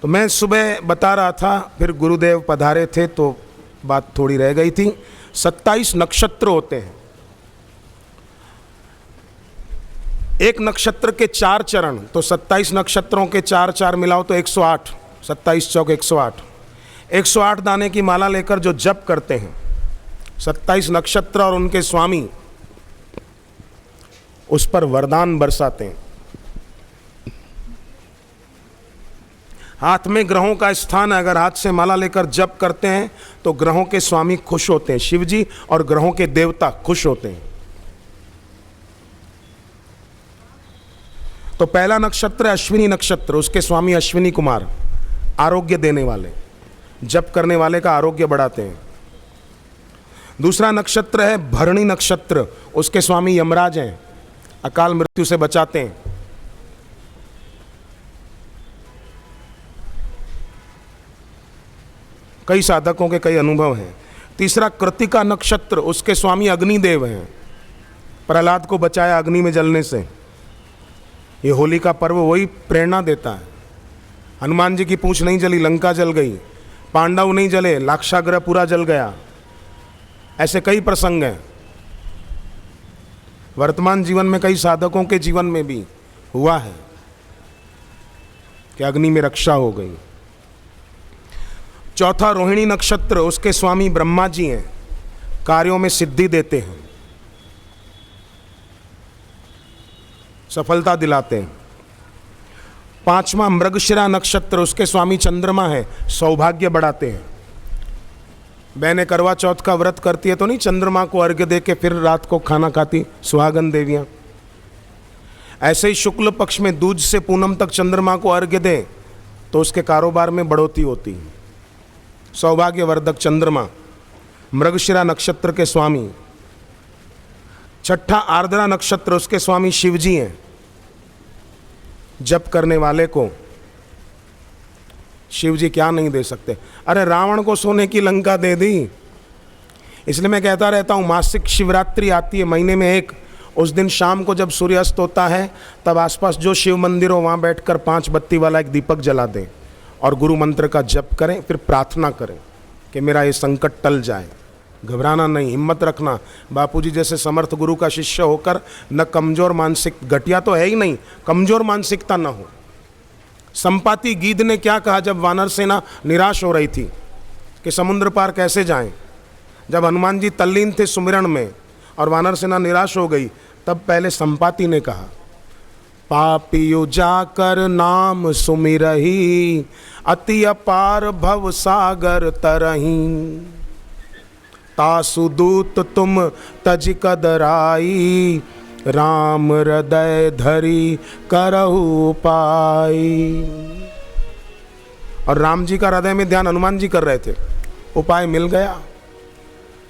तो मैं सुबह बता रहा था, फिर गुरुदेव पधारे थे तो बात थोड़ी रह गई थी। 27 नक्षत्र होते हैं, एक नक्षत्र के 4 चरण, तो 27 नक्षत्रों के 4 4 मिलाओ तो 108, 27 चौक 108। 108 दाने की माला लेकर जो जप करते हैं, 27 नक्षत्र और उनके स्वामी उस पर वरदान बरसाते हैं। हाथ में ग्रहों का स्थान है, अगर हाथ से माला लेकर जप करते हैं तो ग्रहों के स्वामी खुश होते हैं, शिव जी और ग्रहों के देवता खुश होते हैं। तो पहला नक्षत्र है अश्विनी नक्षत्र, उसके स्वामी अश्विनी कुमार, आरोग्य देने वाले, जप करने वाले का आरोग्य बढ़ाते हैं। दूसरा नक्षत्र है भरणी नक्षत्र, उसके स्वामी यमराज हैं, अकाल मृत्यु से बचाते हैं। कई साधकों के कई अनुभव हैं। तीसरा कृतिका नक्षत्र, उसके स्वामी अग्निदेव हैं, प्रहलाद को बचाया अग्नि में जलने से। ये होली का पर्व वही प्रेरणा देता है। हनुमान जी की पूंछ नहीं जली, लंका जल गई, पांडव नहीं जले, लाक्षागृह पूरा जल गया। ऐसे कई प्रसंग हैं। वर्तमान जीवन में कई साधकों के जीवन में भी हुआ है कि अग्नि में रक्षा हो गई। चौथा रोहिणी नक्षत्र, उसके स्वामी ब्रह्मा जी हैं, कार्यों में सिद्धि देते हैं, सफलता दिलाते हैं। पांचवा मृगशिरा नक्षत्र, उसके स्वामी चंद्रमा है, सौभाग्य बढ़ाते हैं। बहनें करवा चौथ का व्रत करती है तो नहीं चंद्रमा को अर्घ्य दे के फिर रात को खाना खाती सुहागन देवियां। ऐसे ही शुक्ल पक्ष में दूज से पूनम तक चंद्रमा को अर्घ्य दे तो उसके कारोबार में बढ़ोतरी होती है। सौभाग्यवर्धक चंद्रमा, मृगशिरा नक्षत्र के स्वामी। छठा आर्द्रा नक्षत्र, उसके स्वामी शिवजी हैं, जप करने वाले को शिवजी क्या नहीं दे सकते। अरे रावण को सोने की लंका दे दी। इसलिए मैं कहता रहता हूँ, मासिक शिवरात्रि आती है महीने में एक, उस दिन शाम को जब सूर्यास्त होता है तब आसपास जो शिव मंदिर हो वहाँ बैठकर 5 बत्ती वाला एक दीपक जला दें और गुरु मंत्र का जप करें, फिर प्रार्थना करें कि मेरा ये संकट टल जाए। घबराना नहीं, हिम्मत रखना। बापूजी जैसे समर्थ गुरु का शिष्य होकर न कमजोर मानसिक, घटिया तो है ही नहीं, कमजोर मानसिकता न हो। संपाति गीध ने क्या कहा जब वानर सेना निराश हो रही थी कि समुद्र पार कैसे जाएं? जब हनुमान जी तल्लीन थे सुमिरन में और वानर सेना निराश हो गई, तब पहले संपाति ने कहा, पापियो जाकर नाम सुमिरही, अति अपार भव सागर तरही। तासु दूत तुम तज कदराई, राम हृदय धरी करहु पाई। और राम जी का हृदय में ध्यान हनुमान जी कर रहे थे, उपाय मिल गया।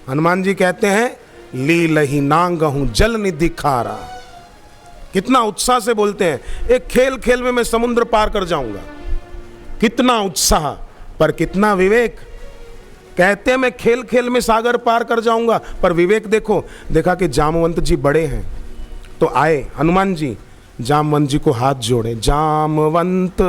हनुमान जी कहते हैं, लीलहि नांगहु जल निधि खारा। कितना उत्साह से बोलते हैं, एक खेल खेल में मैं समुद्र पार कर जाऊंगा। कितना उत्साह, पर कितना विवेक। कहते हैं मैं खेल खेल में सागर पार कर जाऊंगा, पर विवेक देखो। देखा कि जामवंत जी बड़े हैं तो आए हनुमान जी, जामवंत जी को हाथ जोड़े, जामवंत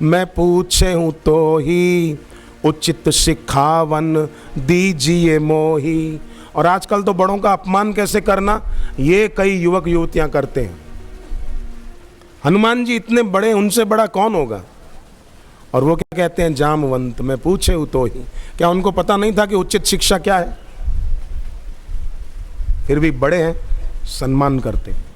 मैं पूछे हूं तो ही, उचित शिखावन दीजिए मोही। और आजकल तो बड़ों का अपमान कैसे करना, ये कई युवक युवतियां करते हैं। हनुमान जी इतने बड़े, उनसे बड़ा कौन होगा? और वो क्या कहते हैं, जामवंत मैं पूछे हूं तो ही। क्या उनको पता नहीं था कि उचित शिक्षा क्या है? फिर भी बड़े हैं, सम्मान करते हैं।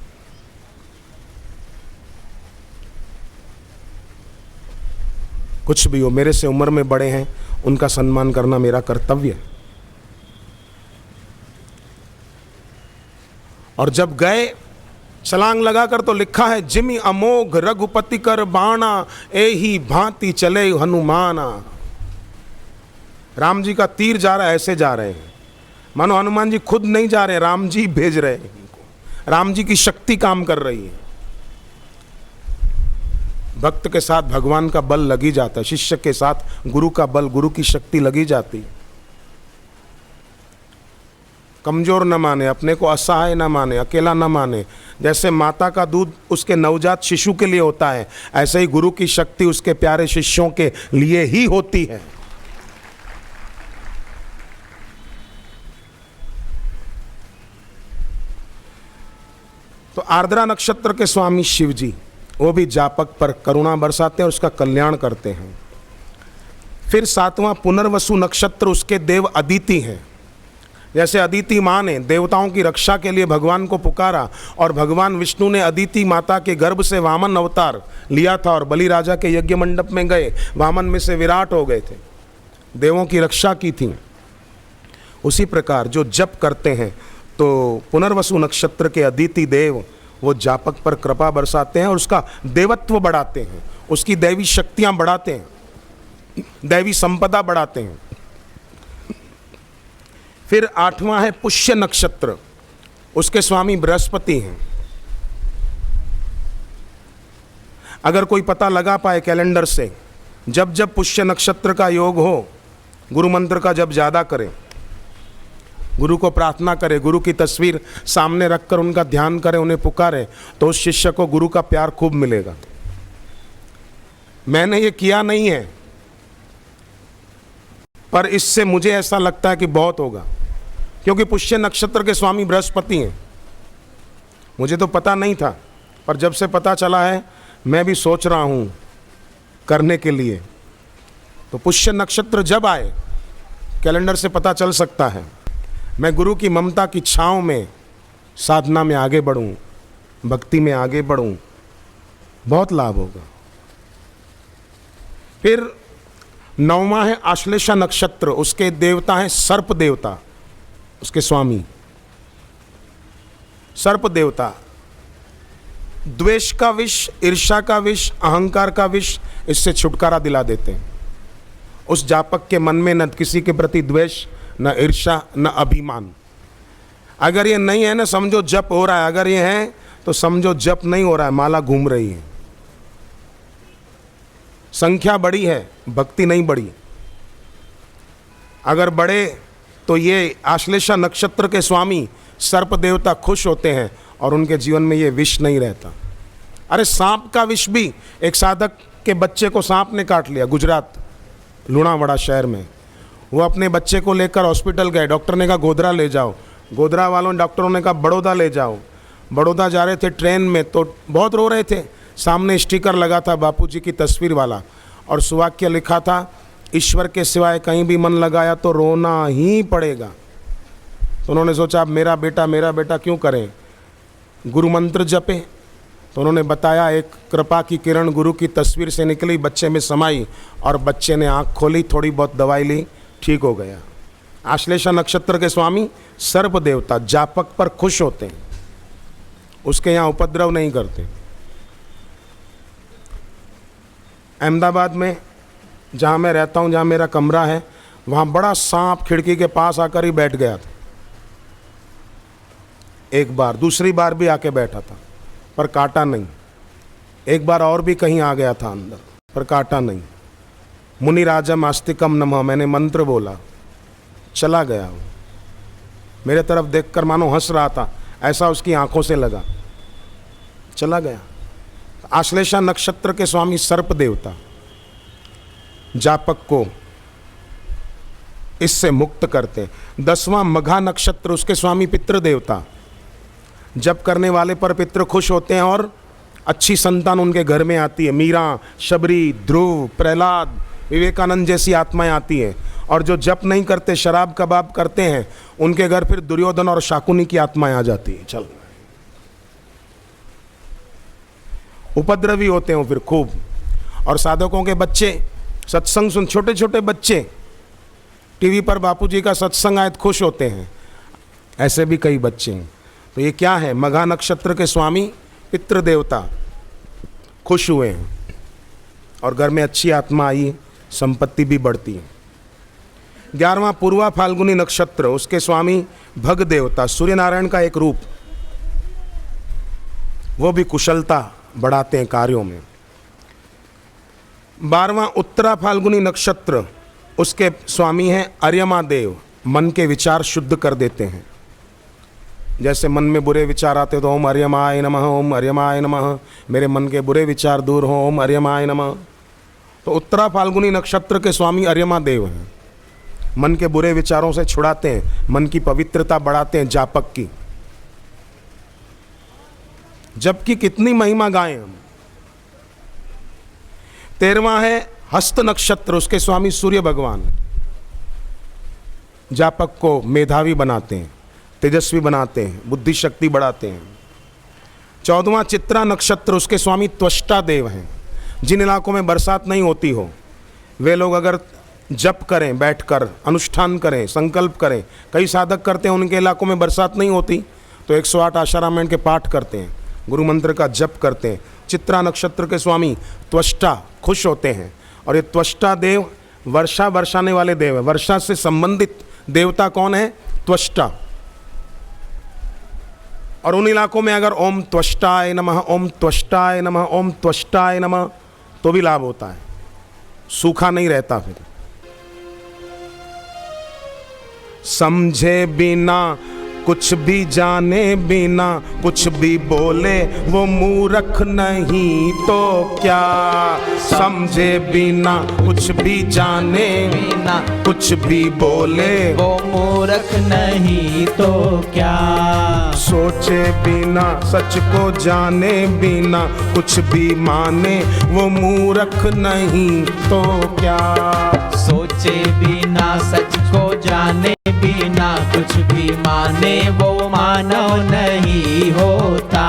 कुछ भी हो, मेरे से उम्र में बड़े हैं, उनका सम्मान करना मेरा कर्तव्य है। और जब गए छलांग लगाकर तो लिखा है, जिमि अमोघ रघुपति कर बाणा, एही भांति चले हनुमाना। राम जी का तीर जा रहा है, ऐसे जा रहे हैं मानो हनुमान जी खुद नहीं जा रहे, राम जी भेज रहे हैं इनको। राम जी की शक्ति काम कर रही है। भक्त के साथ भगवान का बल लगी जाता है, शिष्य के साथ गुरु का बल, गुरु की शक्ति लगी जाती है। कमज़ोर न माने, अपने को असहाय न माने, अकेला न माने। जैसे माता का दूध उसके नवजात शिशु के लिए होता है, ऐसे ही गुरु की शक्ति उसके प्यारे शिष्यों के लिए ही होती है। तो आर्द्रा नक्षत्र के स्वामी शिव जी, वो भी जापक पर करुणा बरसाते हैं और उसका कल्याण करते हैं। फिर 7वां पुनर्वसु नक्षत्र, उसके देव अदिति हैं। जैसे अदिति माँ ने देवताओं की रक्षा के लिए भगवान को पुकारा और भगवान विष्णु ने अदिति माता के गर्भ से वामन अवतार लिया था और बलि राजा के यज्ञ मंडप में गए, वामन में से विराट हो गए थे, देवों की रक्षा की थी। उसी प्रकार जो जप करते हैं तो पुनर्वसु नक्षत्र के अदिति देव वो जापक पर कृपा बरसाते हैं और उसका देवत्व बढ़ाते हैं, उसकी दैवी शक्तियाँ बढ़ाते हैं, दैवी संपदा बढ़ाते हैं। फिर 8वां है पुष्य नक्षत्र, उसके स्वामी बृहस्पति हैं। अगर कोई पता लगा पाए कैलेंडर से, जब जब पुष्य नक्षत्र का योग हो, गुरु मंत्र का जब ज़्यादा करें, गुरु को प्रार्थना करें, गुरु की तस्वीर सामने रखकर उनका ध्यान करें, उन्हें पुकारें, तो उस शिष्य को गुरु का प्यार खूब मिलेगा। मैंने ये किया नहीं है, पर इससे मुझे ऐसा लगता है कि बहुत होगा, क्योंकि पुष्य नक्षत्र के स्वामी बृहस्पति हैं। मुझे तो पता नहीं था, पर जब से पता चला है मैं भी सोच रहा हूँ करने के लिए। तो पुष्य नक्षत्र जब आए, कैलेंडर से पता चल सकता है, मैं गुरु की ममता की छाँव में साधना में आगे बढ़ूँ, भक्ति में आगे बढ़ूँ, बहुत लाभ होगा। फिर 9वां है आश्लेषा नक्षत्र, उसके देवता हैं सर्प देवता, उसके स्वामी सर्प देवता। द्वेष का विष, ईर्ष्या का विष, अहंकार का विष, इससे छुटकारा दिला देते हैं। उस जापक के मन में न किसी के प्रति द्वेष, न ईर्ष्या, न अभिमान। अगर ये नहीं है ना, समझो जप हो रहा है, अगर ये है तो समझो जप नहीं हो रहा है, माला घूम रही है। संख्या बड़ी है, भक्ति नहीं बढ़ी। अगर बढ़े तो ये आश्लेषा नक्षत्र के स्वामी सर्प देवता खुश होते हैं और उनके जीवन में ये विष नहीं रहता। अरे सांप का विष भी, एक साधक के बच्चे को सांप ने काट लिया गुजरात लुणावाड़ा शहर में। वो अपने बच्चे को लेकर हॉस्पिटल गए, डॉक्टर ने कहा गोधरा ले जाओ, गोधरा वालों डॉक्टरों ने कहा बड़ौदा ले जाओ। बड़ौदा जा रहे थे ट्रेन में तो बहुत रो रहे थे, सामने स्टिकर लगा था बापूजी की तस्वीर वाला और सुवाक्य लिखा था, ईश्वर के सिवाय कहीं भी मन लगाया तो रोना ही पड़ेगा। तो उन्होंने सोचा अब मेरा बेटा क्यों करें, गुरु मंत्र जपे। तो उन्होंने बताया, एक कृपा की किरण गुरु की तस्वीर से निकली, बच्चे में समाई और बच्चे ने आँख खोली, थोड़ी बहुत दवाई ली, ठीक हो गया। आश्लेषा नक्षत्र के स्वामी सर्प देवता जापक पर खुश होते हैं, उसके यहाँ उपद्रव नहीं करते। अहमदाबाद में जहाँ मैं रहता हूँ, जहाँ मेरा कमरा है, वहाँ बड़ा सांप खिड़की के पास आकर ही बैठ गया था। एक बार, दूसरी बार भी आके बैठा था पर काटा नहीं। एक बार और भी कहीं आ गया था अंदर पर काटा नहीं। मुनि राजम आस्तिकम नमः, मैंने मंत्र बोला, चला गया। वो मेरे तरफ देखकर मानो हंस रहा था, ऐसा उसकी आंखों से लगा, चला गया। आश्लेषा नक्षत्र के स्वामी सर्प देवता जापक को इससे मुक्त करते। 10वां मघा नक्षत्र, उसके स्वामी पितृ देवता। जप करने वाले पर पितृ खुश होते हैं और अच्छी संतान उनके घर में आती है। मीरा, शबरी, ध्रुव, प्रहलाद, विवेकानंद जैसी आत्माएं आती हैं। और जो जप नहीं करते, शराब कबाब करते हैं, उनके घर फिर दुर्योधन और शाकुनी की आत्माएं आ जाती है। चल उपद्रवी होते हैं फिर खूब। और साधकों के बच्चे सत्संग सुन, छोटे छोटे बच्चे टीवी पर बापूजी का सत्संग आए तो खुश होते हैं, ऐसे भी कई बच्चे हैं। तो ये क्या है, मघा नक्षत्र के स्वामी पितृ देवता खुश हुए हैं और घर में अच्छी आत्मा आई, संपत्ति भी बढ़ती है। 11वां पूर्वा फाल्गुनी नक्षत्र, उसके स्वामी भग देवता, सूर्य नारायण का एक रूप, वो भी कुशलता बढ़ाते हैं कार्यों में। 12वां उत्तरा फाल्गुनी नक्षत्र, उसके स्वामी हैं अर्यमा देव, मन के विचार शुद्ध कर देते हैं। जैसे मन में बुरे विचार आते तो ओम अर्यमाय नमः, ओम अर्यमाय नमः, मेरे मन के बुरे विचार दूर हो, ओम अर्यमाय नमः। तो उत्तरा फाल्गुनी नक्षत्र के स्वामी अर्यमा देव हैं, मन के बुरे विचारों से छुड़ाते हैं, मन की पवित्रता बढ़ाते हैं जापक की। जबकि कितनी महिमा गाएं हम। 13वां है हस्त नक्षत्र, उसके स्वामी सूर्य भगवान, जापक को मेधावी बनाते हैं, तेजस्वी बनाते हैं, बुद्धि शक्ति बढ़ाते हैं। 14वां चित्रा नक्षत्र, उसके स्वामी त्वष्टा देव हैं। जिन इलाकों में बरसात नहीं होती हो, वे लोग अगर जप करें, बैठकर अनुष्ठान करें, संकल्प करें, कई साधक करते हैं, उनके इलाकों में बरसात नहीं होती तो 108 आशारामायण के पाठ करते हैं, गुरु मंत्र का जप करते हैं। चित्रा नक्षत्र के स्वामी त्वष्टा खुश होते हैं, और ये त्वष्टा देव वर्षा बरसाने वाले देव है। वर्षा से संबंधित देवता कौन है? त्वष्टा। और उन इलाकों में अगर ओम त्वष्टाय नमः, ओम त्वष्टाय नमः, ओम त्वष्टाय नमः तो भी लाभ होता है, सूखा नहीं रहता। फिर समझे बिना कुछ भी जाने बिना कुछ भी बोले वो मूर्ख नहीं तो क्या। समझे बिना कुछ भी जाने बिना कुछ भी बोले वो मूर्ख नहीं तो क्या। सोचे बिना सच को जाने बिना कुछ भी माने वो मूर्ख नहीं तो क्या। सोचे बिना सच को जाने बिना कुछ भी माने वो मानव नहीं होता।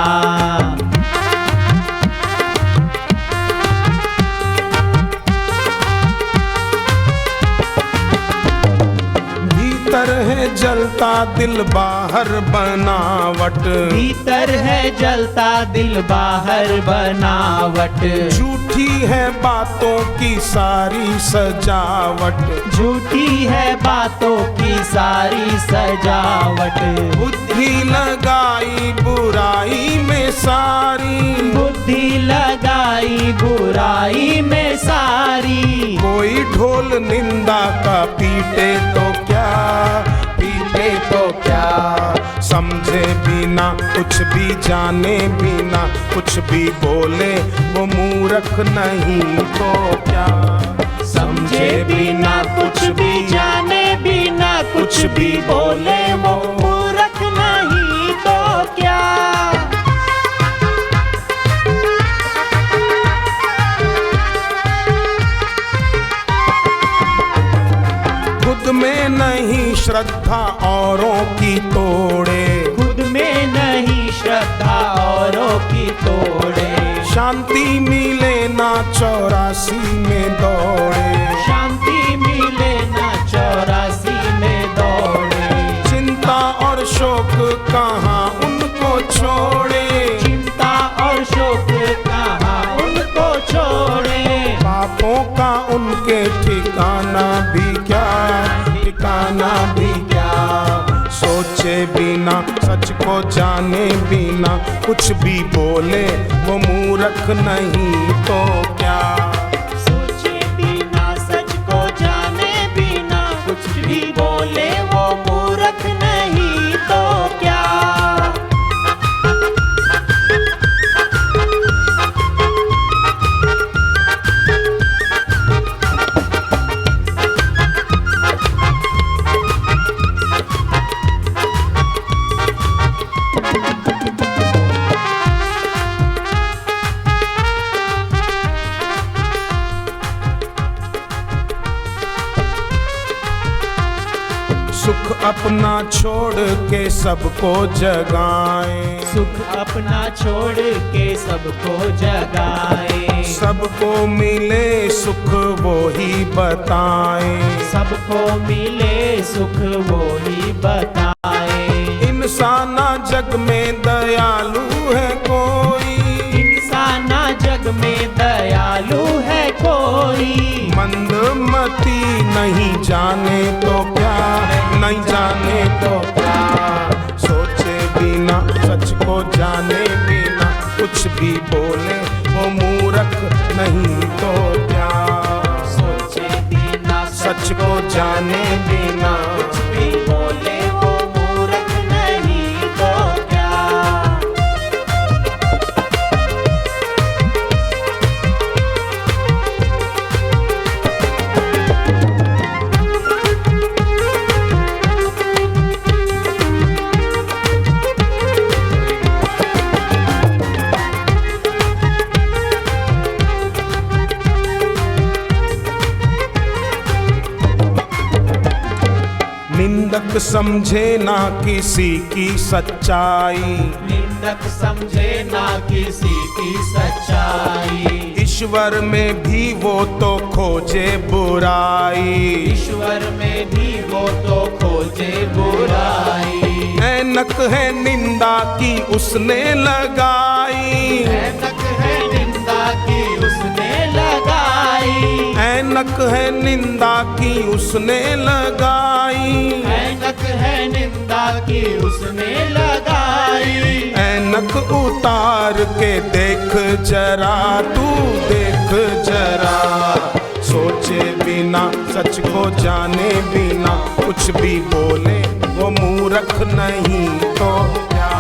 भीतर है जलता दिल बाहर बनावट, भीतर है जलता दिल बाहर बनावट। झूठी है बातों की सारी सजावट, झूठी है बातों की सारी सजावट। बुद्धि लगाई बुराई में सारी, बुद्धि लगाई बुराई में सारी। कोई ढोल निंदा का पीटे तो क्या, पीटे तो क्या। समझे बिना कुछ भी जाने बिना कुछ भी बोले वो मूर्ख नहीं तो क्या। समझे बिना कुछ भी जाने बिना कुछ भी बोले वो मूर्ख नहीं तो क्या। खुद में नहीं श्रद्धा औरों की तोड़े, खुद में नहीं श्रद्धा औरों की तोड़े। शांति मिले ना 84 में दौड़े, शांति मिले ना 84 में दौड़े। चिंता और शोक कहाँ उनको छोड़े, चिंता और शोक कहाँ उनको छोड़े। पापों का उनके ठिकाना भी क्या, ठिकाना भी क्या। सोचे बिना सच को जाने बिना कुछ भी बोले वो मूर्ख नहीं तो क्या। सोचे बिना सच को जाने बिना कुछ भी बोले वो मूर्ख नहीं तो क्या। सुख अपना छोड़ के सबको जगाएं, सुख अपना छोड़ के सबको जगाए। सबको मिले सुख वो ही बताएं, सबको मिले सुख वो ही बताए। इंसाना जग में दयालु है कोई, इंसाना जग में दयालु है कोई। मंदमती नहीं जाने तो क्या, नहीं जाने तो क्या। सोचे बिना सच को जाने बिना कुछ भी बोले वो मूर्ख नहीं तो क्या। सोचे बिना सच को जाने बिना कुछ भी बोले वो मूर्ख नहीं तो निंदक समझे ना किसी की सच्चाई, निंदक समझे ना किसी की सच्चाई। ईश्वर में भी वो तो खोजे बुराई, ईश्वर में भी वो तो खोजे बुराई। ऐनक है निंदा की उसने लगाई, ऐनक है निंदा की उसने लगाई। ऐनक है निंदा की उसने लगाई, ऐनक है निंदा की उसने लगाई। ऐनक उतार के देख जरा, तू देख जरा, सोचे बिना सच को जाने बिना कुछ भी बोले वो मूर्ख नहीं तो क्या।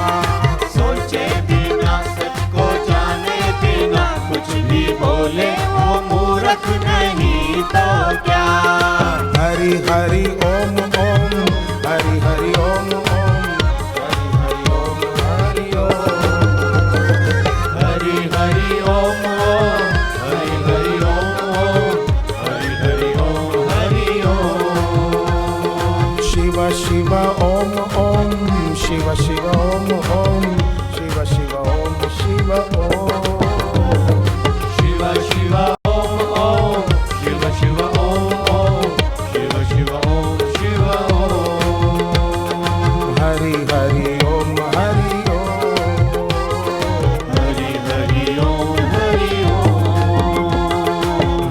सोचे बिना सच को जाने बिना कुछ भी बोले वो मूर्ख नहीं तो क्या। हरि हरि ओम ओम, हरि हरि ओम ओम, हरि हरि ओम, हरि ओम। हरि हरि ओम ओम, हरि हरि ओम ओम, हरि हरि ओम हरि ओम। शिव शिव ओम ओम, शिव शिव ओम ओम, शिव शिव ओम शिव ओम, शिव शिव ओम ओम, शिव शिव ओम ओम, शिव शिव ओम शिव ओम। हरि हरि ओम हरि ओम, हरि हरि ओम हरि ओम।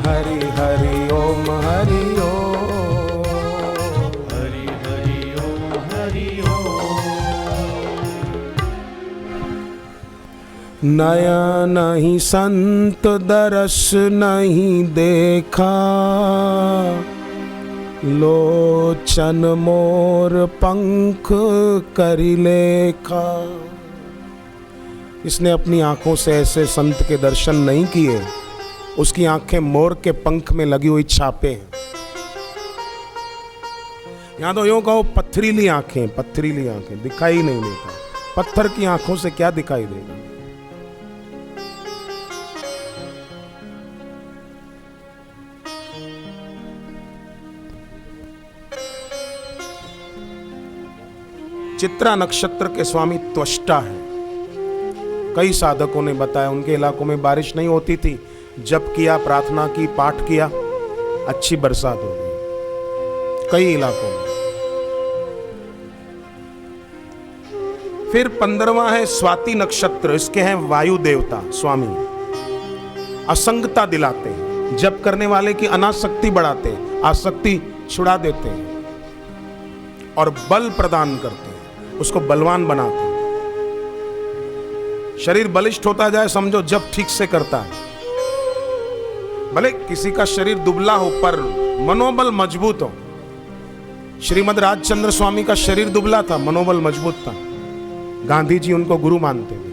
हरि हरि ओम हरि ओम, हरि हरि ओम हरि ओम। नया नहीं संत दरस नहीं देखा, लोचन मोर पंख करी लेखा। इसने अपनी आंखों से ऐसे संत के दर्शन नहीं किए, उसकी आंखें मोर के पंख में लगी हुई छापे हैं। यहां तो यूं कहो पथरीली आंखें, पथरीली आंखें, दिखाई नहीं देता। पत्थर की आंखों से क्या दिखाई देगा। चित्रा नक्षत्र के स्वामी त्वष्टा है। कई साधकों ने बताया उनके इलाकों में बारिश नहीं होती थी, जप किया, प्रार्थना की, पाठ किया, अच्छी बरसात हो गई कई इलाकों में। फिर 15वां है स्वाति नक्षत्र, इसके हैं वायु देवता स्वामी। असंगता दिलाते हैं, जप करने वाले की अनासक्ति बढ़ाते हैं, आसक्ति छुड़ा देते हैं और बल प्रदान करते हैं, उसको बलवान बनाते हैं। शरीर बलिष्ठ होता जाए समझो जब ठीक से करता है। भले किसी का शरीर दुबला हो पर मनोबल मजबूत हो। श्रीमद राजचंद्र स्वामी का शरीर दुबला था, मनोबल मजबूत था। गांधी जी उनको गुरु मानते थे।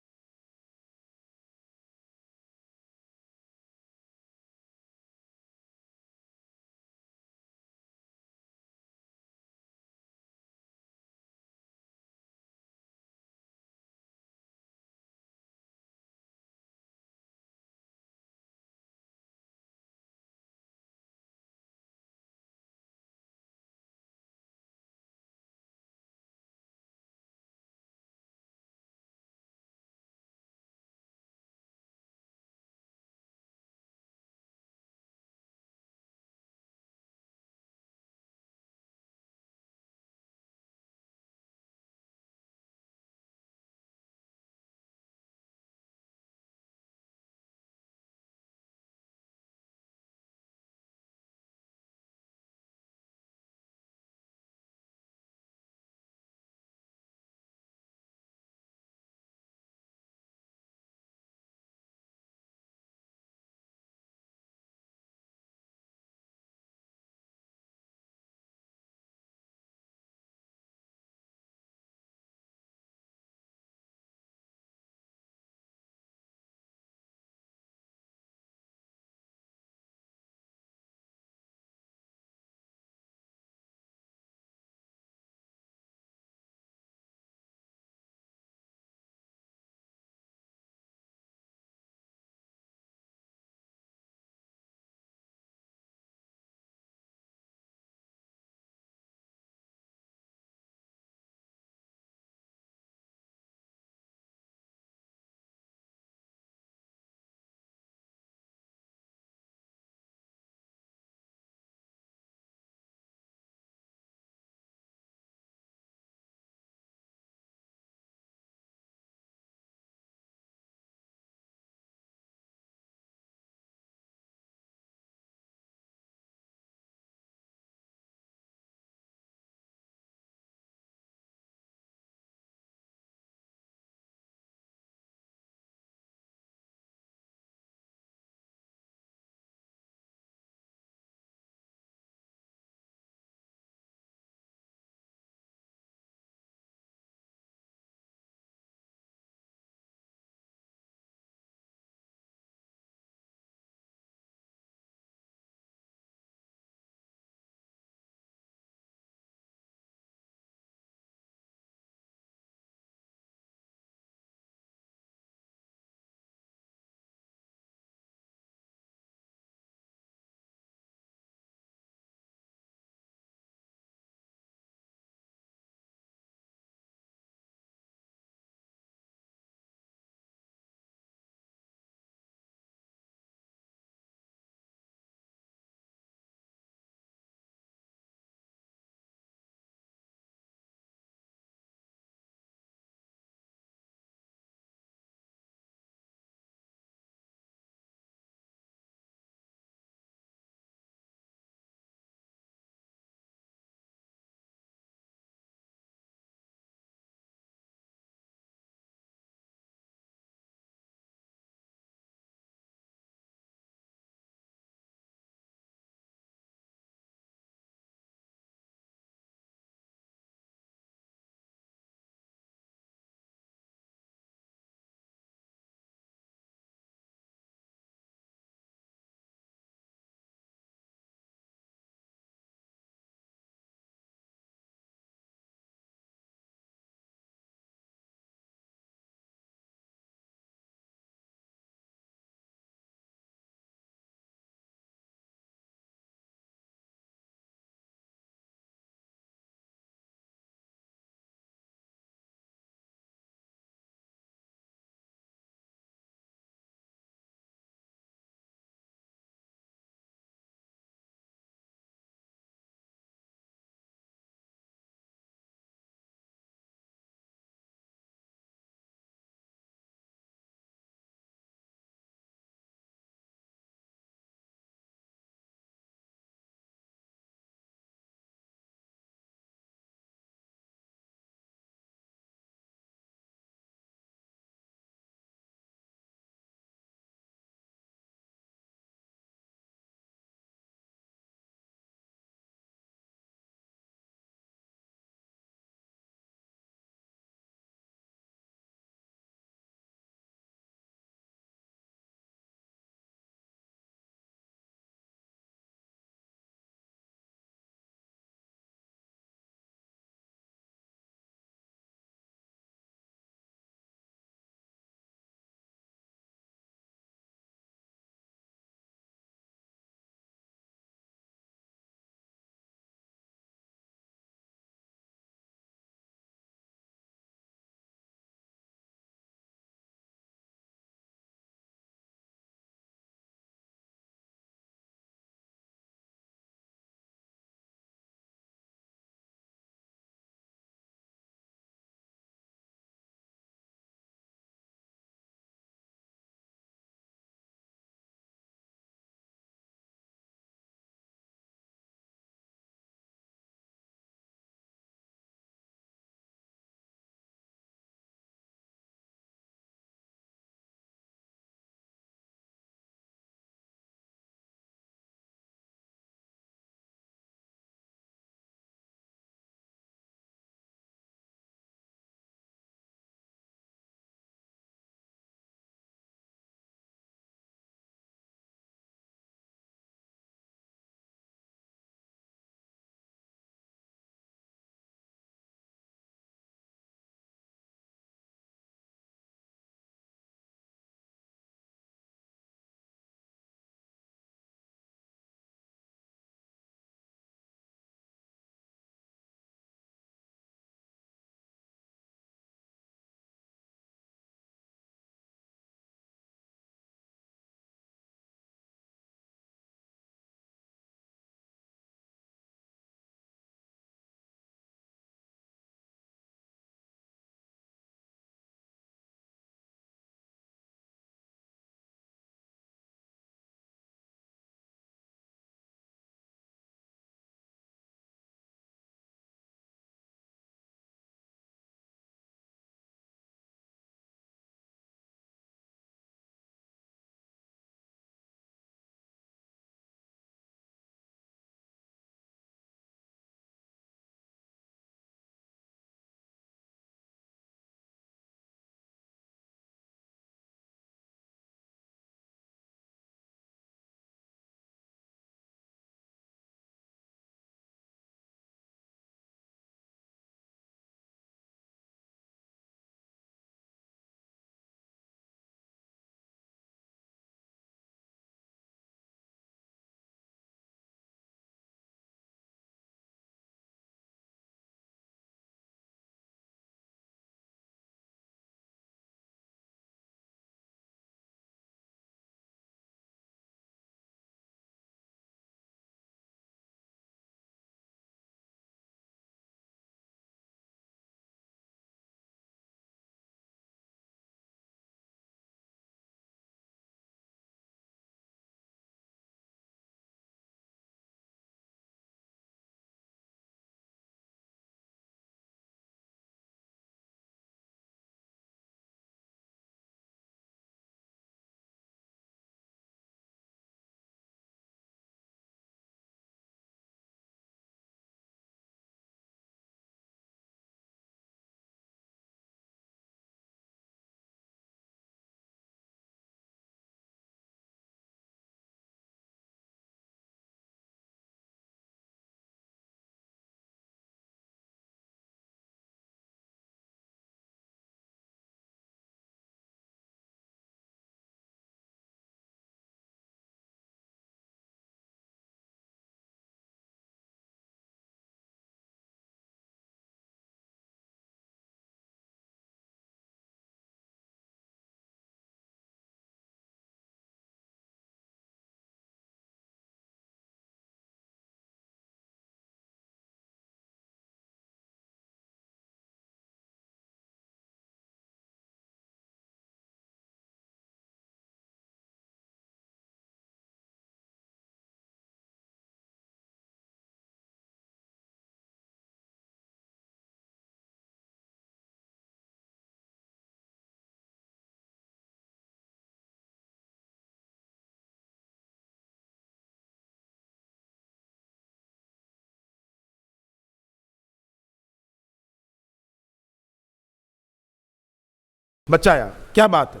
बचाया। क्या बात है?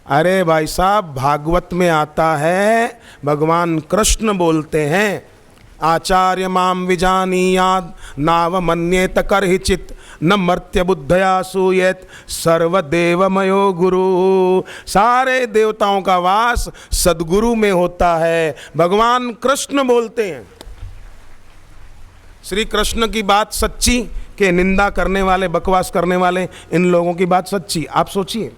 अरे भाई साहब, भागवत में आता है, भगवान कृष्ण बोलते हैं, आचार्य माम विजानीयाद नाव मन्येत करहिचित न मर्त्य बुद्धया सूयेत सर्वदेवमयो गुरु। सारे देवताओं का वास सदगुरु में होता है, भगवान कृष्ण बोलते हैं। श्री कृष्ण की बात सच्ची कि निंदा करने वाले, बकवास करने वाले इन लोगों की बात सच्ची? आप सोचिए।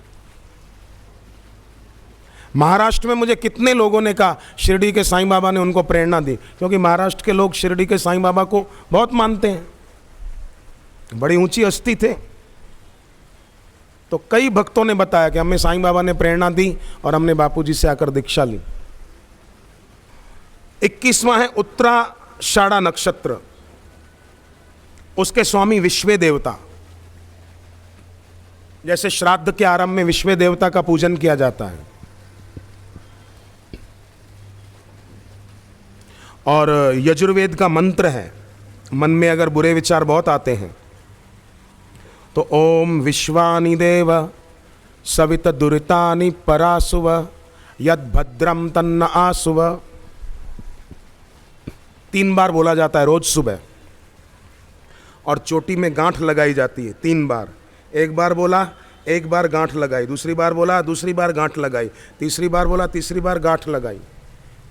महाराष्ट्र में मुझे कितने लोगों ने कहा शिरडी के साईं बाबा ने उनको प्रेरणा दी, क्योंकि महाराष्ट्र के लोग शिरडी के साईं बाबा को बहुत मानते हैं, बड़ी ऊंची हस्ती थे। तो कई भक्तों ने बताया कि हमें साईं बाबा ने प्रेरणा दी और हमने बापूजी से आकर दीक्षा ली। 21वां है उत्तराषाढ़ा नक्षत्र, उसके स्वामी विश्वे देवता। जैसे श्राद्ध के आरंभ में विश्वे देवता का पूजन किया जाता है, और यजुर्वेद का मंत्र है, मन में अगर बुरे विचार बहुत आते हैं तो ओम विश्वानि देव सवित दुरितानि परासुव यद भद्रम तन्न आसुव 3 बार बोला जाता है रोज सुबह, और चोटी में गांठ लगाई जाती है 3 बार। एक बार बोला, एक बार गांठ लगाई, दूसरी बार बोला, दूसरी बार गांठ लगाई, तीसरी बार बोला, तीसरी बार गांठ लगाई।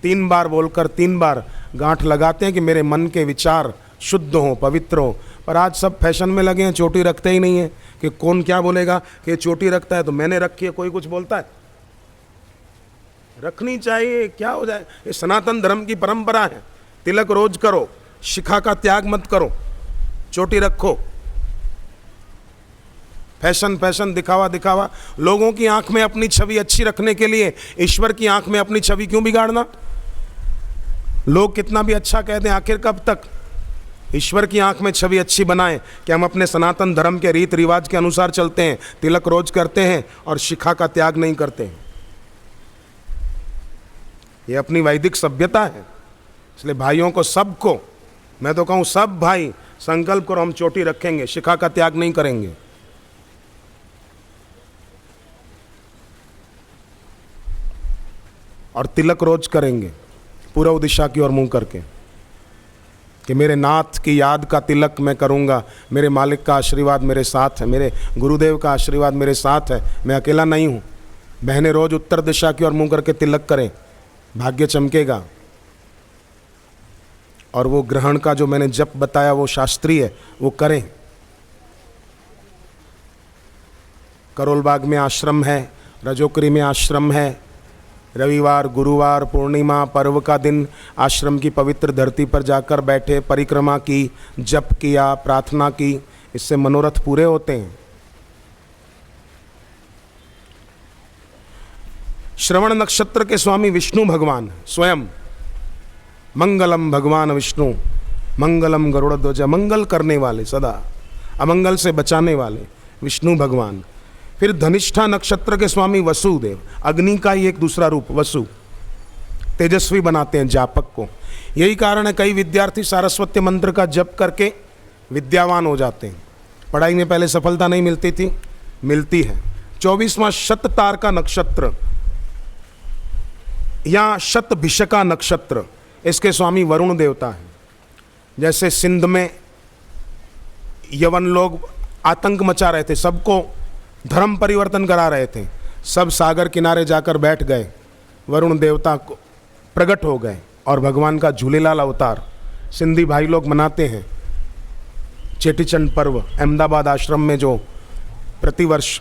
3 बार बोलकर 3 बार गांठ लगाते हैं कि मेरे मन के विचार शुद्ध हों, पवित्र हों। पर आज सब फैशन में लगे हैं, चोटी रखते ही नहीं है कि कौन क्या बोलेगा कि चोटी रखता है तो मैंने रखी है, कोई कुछ बोलता है। रखनी चाहिए, क्या हो जाए, ये सनातन धर्म की परंपरा है। तिलक रोज करो, शिखा का त्याग मत करो, चोटी रखो। फैशन फैशन, दिखावा दिखावा, लोगों की आंख में अपनी छवि अच्छी रखने के लिए ईश्वर की आंख में अपनी छवि क्यों बिगाड़ना? लोग कितना भी अच्छा कह दें, आखिर कब तक ईश्वर की आंख में छवि अच्छी बनाएं कि हम अपने सनातन धर्म के रीत रिवाज के अनुसार चलते हैं, तिलक रोज करते हैं और शिखा का त्याग नहीं करते हैं। ये अपनी वैदिक सभ्यता है। इसलिए भाइयों को, सबको मैं तो कहूँ, सब भाई संकल्प करो, हम चोटी रखेंगे, शिखा का त्याग नहीं करेंगे। और तिलक रोज करेंगे पूर्व दिशा की ओर मुंह करके कि मेरे नाथ की याद का तिलक मैं करूंगा, मेरे मालिक का आशीर्वाद मेरे साथ है, मेरे गुरुदेव का आशीर्वाद मेरे साथ है, मैं अकेला नहीं हूँ। बहनें रोज उत्तर दिशा की ओर मुंह करके तिलक करें, भाग्य चमकेगा। और वो ग्रहण का जो मैंने जप बताया वो शास्त्रीय है, वो करें। करोलबाग में आश्रम है, रजोकरी में आश्रम है। रविवार, गुरुवार, पूर्णिमा पर्व का दिन आश्रम की पवित्र धरती पर जाकर बैठे, परिक्रमा की, जप किया, प्रार्थना की, इससे मनोरथ पूरे होते हैं। श्रवण नक्षत्र के स्वामी विष्णु भगवान स्वयं, मंगलम भगवान विष्णु, मंगलम गरुड़ध्वज, मंगल करने वाले, सदा अमंगल से बचाने वाले विष्णु भगवान। फिर धनिष्ठा नक्षत्र के स्वामी वसुदेव, अग्नि का ही एक दूसरा रूप वसु, तेजस्वी बनाते हैं जापक को। यही कारण है कई विद्यार्थी सारस्वत मंत्र का जप करके विद्यावान हो जाते हैं। पढ़ाई में पहले सफलता नहीं मिलती थी, मिलती है। 24वां शततार का नक्षत्र या शतभिषका नक्षत्र, इसके स्वामी वरुण देवता हैं। जैसे सिंध में यवन लोग आतंक मचा रहे थे, सबको धर्म परिवर्तन करा रहे थे, सब सागर किनारे जाकर बैठ गए, वरुण देवता को प्रकट हो गए और भगवान का झूलेलाल अवतार सिंधी भाई लोग मनाते हैं। चेटीचंड पर्व अहमदाबाद आश्रम में जो प्रतिवर्ष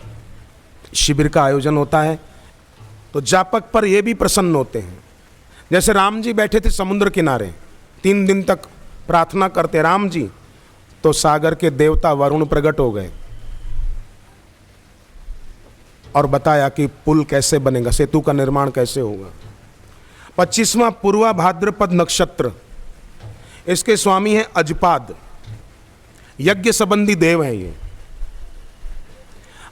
शिविर का आयोजन होता है, तो जापक पर ये भी प्रसन्न होते हैं। जैसे राम जी बैठे थे समुद्र किनारे, 3 दिन तक प्रार्थना करते राम जी, तो सागर के देवता वरुण प्रकट हो गए और बताया कि पुल कैसे बनेगा, सेतु का निर्माण कैसे होगा। 25वां पूर्वा भाद्रपद नक्षत्र, इसके स्वामी हैं अजपाद, यज्ञ संबंधी देव है ये।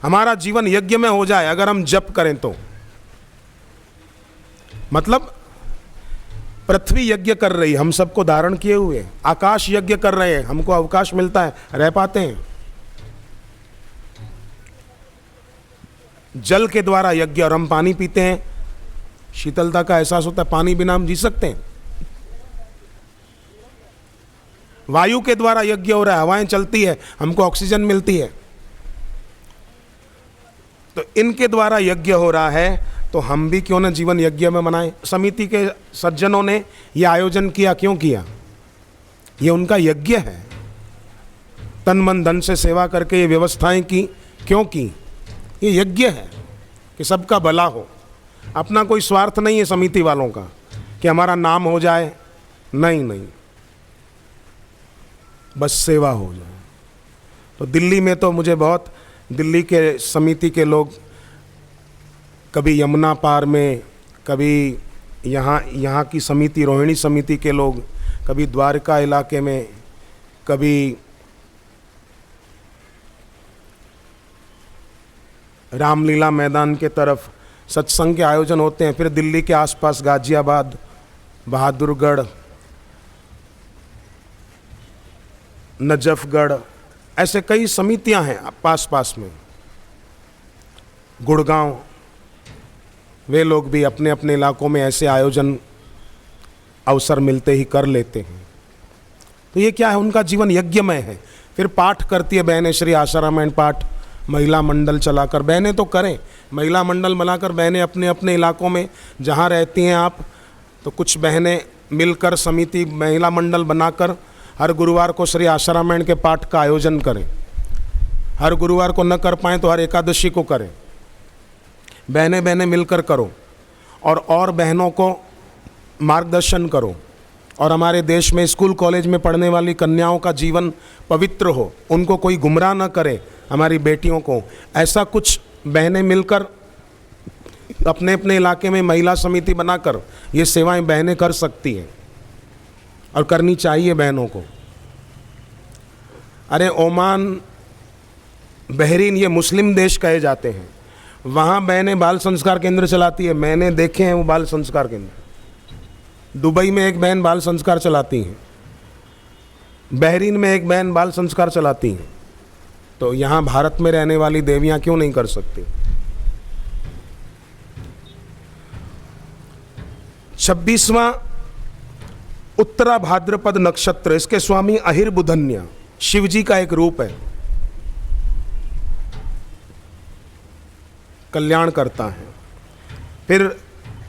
हमारा जीवन यज्ञ में हो जाए अगर हम जप करें तो। मतलब पृथ्वी यज्ञ कर रही है, हम सबको धारण किए हुए, आकाश यज्ञ कर रहे हैं, हमको अवकाश मिलता है, रह पाते हैं। जल के द्वारा यज्ञ, और हम पानी पीते हैं, शीतलता का एहसास होता है, पानी बिना हम जी सकते हैं। वायु के द्वारा यज्ञ हो रहा है, हवाएं चलती है, हमको ऑक्सीजन मिलती है, तो इनके द्वारा यज्ञ हो रहा है, तो हम भी क्यों ना जीवन यज्ञ में बनाएं। समिति के सज्जनों ने यह आयोजन किया, क्यों किया? ये उनका यज्ञ है। तन मन धन से सेवा करके ये व्यवस्थाएं की, क्यों की? ये यज्ञ है कि सबका भला हो। अपना कोई स्वार्थ नहीं है समिति वालों का कि हमारा नाम हो जाए, नहीं नहीं, बस सेवा हो जाए। तो दिल्ली में तो मुझे बहुत, दिल्ली के समिति के लोग कभी यमुना पार में, कभी यहाँ की समिति, रोहिणी समिति के लोग कभी द्वारका इलाके में, कभी रामलीला मैदान के तरफ सत्संग के आयोजन होते हैं। फिर दिल्ली के आसपास गाजियाबाद, बहादुरगढ़, नजफगढ़, ऐसे कई समितियां हैं पास पास में, गुड़गांव, वे लोग भी अपने अपने इलाकों में ऐसे आयोजन अवसर मिलते ही कर लेते हैं। तो ये क्या है? उनका जीवन यज्ञमय है। फिर पाठ करती है बहनें, श्री आशारामायण पाठ महिला मंडल चलाकर, बहनें तो करें, महिला मंडल बनाकर बहनें अपने अपने इलाकों में जहाँ रहती हैं आप, तो कुछ बहनें मिलकर समिति महिला मंडल बनाकर हर गुरुवार को श्री आशारामायण के पाठ का आयोजन करें। हर गुरुवार को न कर पाएँ तो हर एकादशी को करें। बहनें बहनें मिलकर करो और बहनों को मार्गदर्शन करो। और हमारे देश में स्कूल कॉलेज में पढ़ने वाली कन्याओं का जीवन पवित्र हो, उनको कोई गुमराह न करे, हमारी बेटियों को। ऐसा कुछ बहनें मिलकर अपने अपने इलाके में महिला समिति बनाकर ये सेवाएं बहनें कर सकती हैं और करनी चाहिए बहनों को। अरे ओमान, बहरीन, ये मुस्लिम देश कहे जाते हैं, वहाँ बहनें बाल संस्कार केंद्र चलाती है। मैंने देखे हैं वो बाल संस्कार केंद्र। दुबई में एक बहन बाल संस्कार चलाती हैं, बहरीन में एक बहन बाल संस्कार चलाती हैं। तो यहाँ भारत में रहने वाली देवियाँ क्यों नहीं कर सकती? 26वां उत्तरा भाद्रपद नक्षत्र, इसके स्वामी अहिर्बुधन्य शिव जी का एक रूप है, कल्याण करता है। फिर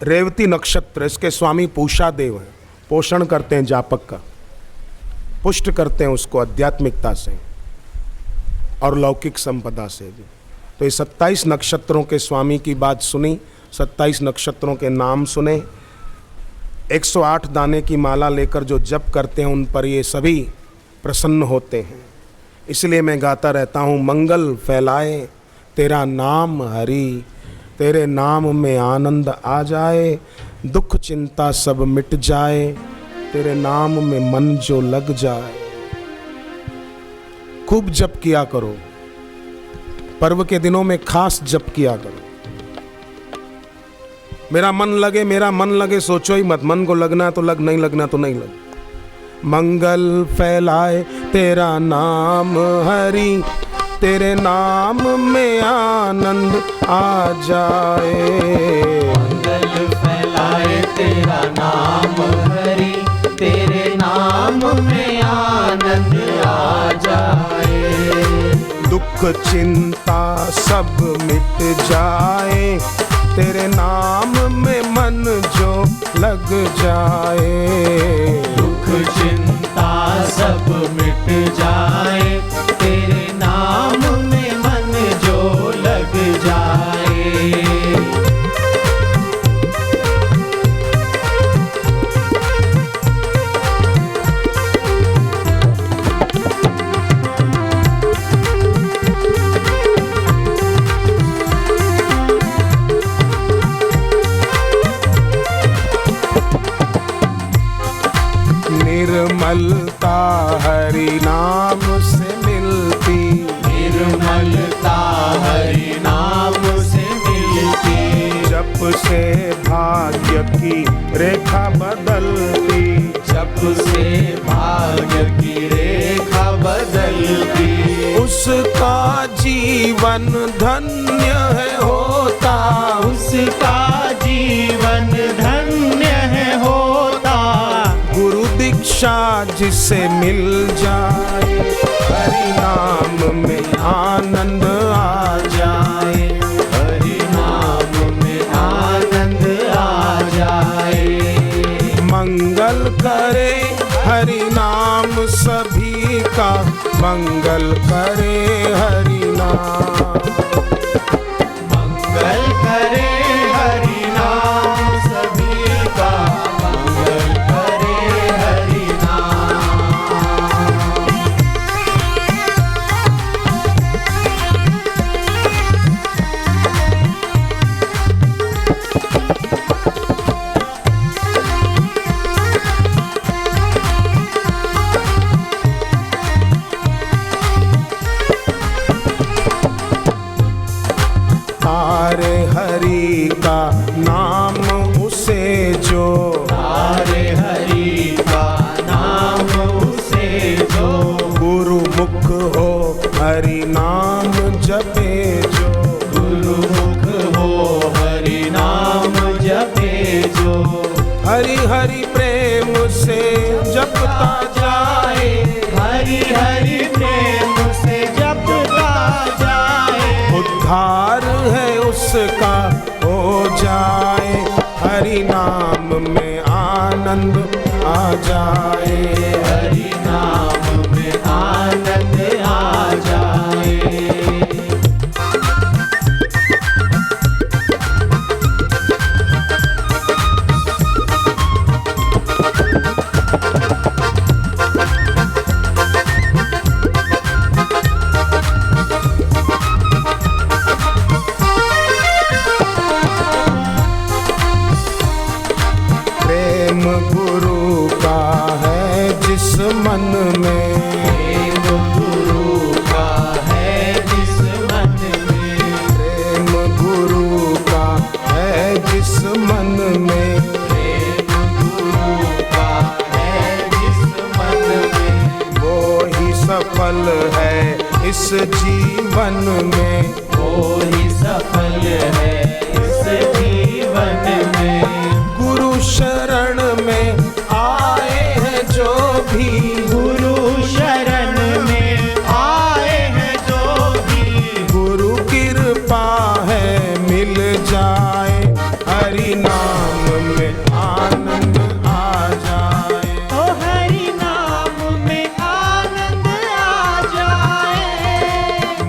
रेवती नक्षत्र, इसके स्वामी पूषा देव हैं, पोषण करते हैं जापक का, पुष्ट करते हैं उसको आध्यात्मिकता से और लौकिक संपदा से भी। तो ये 27 नक्षत्रों के स्वामी की बात सुनी, 27 नक्षत्रों के नाम सुने। 108 दाने की माला लेकर जो जप करते हैं उन पर ये सभी प्रसन्न होते हैं। इसलिए मैं गाता रहता हूँ, मंगल फैलाए तेरा नाम हरि, तेरे नाम में आनंद आ जाए, दुख चिंता सब मिट जाए, तेरे नाम में मन जो लग जाए। खूब जप किया करो, पर्व के दिनों में खास जप किया करो। मेरा मन लगे, मेरा मन लगे सोचो ही मत, मन को लगना तो लग, नहीं लगना तो नहीं लग। मंगल फैलाए तेरा नाम हरि, तेरे नाम में आनंद आ जाए। मंगल फैलाए तेरा नाम हरि, तेरे नाम में आनंद आ जाए। दुख चिंता सब मिट जाए, तेरे नाम में मन जो लग जाए। दुख चिंता सब मिट जाए, तेरे नाम में मन जो लग जाए। निर्मलता हरि नाम से मिलती, निर्मलता हरि नाम से मिलती। जप से भाग्य की रेखा बदलती, जप से भाग्य की रेखा बदलती। उसका जीवन धन्य है होता, उसका जीवन धन्य है होता। गुरु दीक्षा जिसे मिल जाए, हरि नाम में आनंद आ जाए, हरि नाम में आनंद आ जाए। मंगल करे हरि नाम सभी का, मंगल करे हरि नाम। मंगल करे हरि नाम सभी का, मंगल करे हरि नाम। तारे हरि का नाम उसे जो, तारे हरि का नाम उसे जो, गुरु मुख हो हरि नाम जपे जो, गुरु मुख हो हरि नाम जपे जो। हरि हरि प्रेम से जपता जाए, हरि हरि प्रेम से जपता जाए। उद्धार है उसका हो जाए, हरि नाम में आनंद आ जाए, हरि नाम में आनंद आ जाए। प्रेम गुरु का है जिस मन में, प्रेम गुरु का है जिस मन में, प्रेम गुरु का है जिस मन में, प्रेम गुरु का है जिस मन में। वो ही सफल है इस जीवन में, वो ही सफल है इस जीवन में। गुरु शरण में आए हैं जो भी, गुरु शरण में आए हैं जो भी, गुरु कृपा है मिल जाए, हरि नाम में आनंद आ जाए, ओ हरि नाम में आनंद आ जाए।